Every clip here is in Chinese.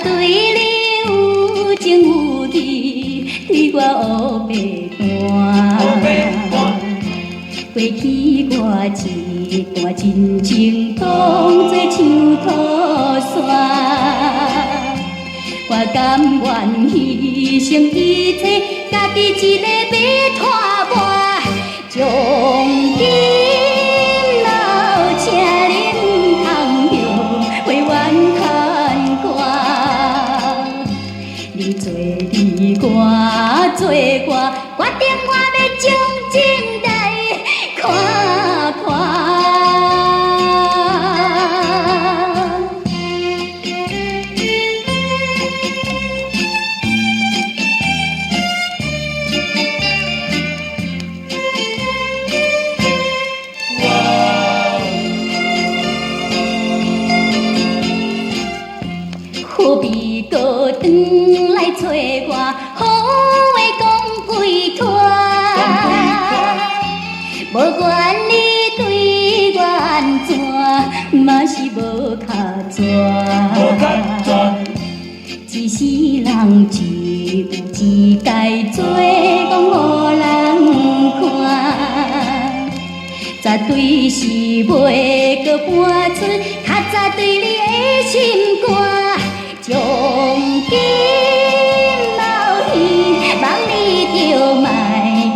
对你有情有义，对我黑白单。过去我一段真情当作像土山，我甘愿牺牲一切，家己一个要拖磨，从今后请恁通向委婉牵挂，你做你我做我，决定我要将真来看看。何必搁转来找我？好话讲几摊，无管你对我安怎，嘛是无卡全。一世人只有一界做，讲互人看。绝对是袂搁搬出较早对你的心肝。从今后去，望你着莫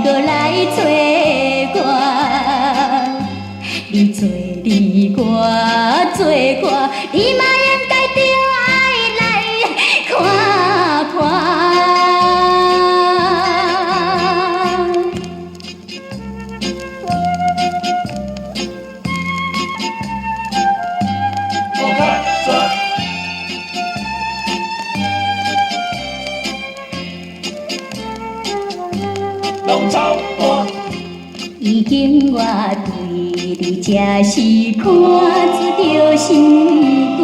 搁来找我。你做你，我做我，你嘛应该着爱来看看。已经我对你才是看出着心肝，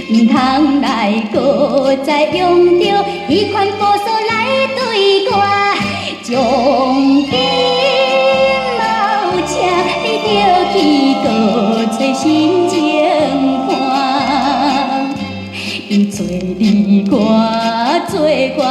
唔通来搁再用着迄款步数来对我，从今后请你着去搁找新情伴，你做你我做我。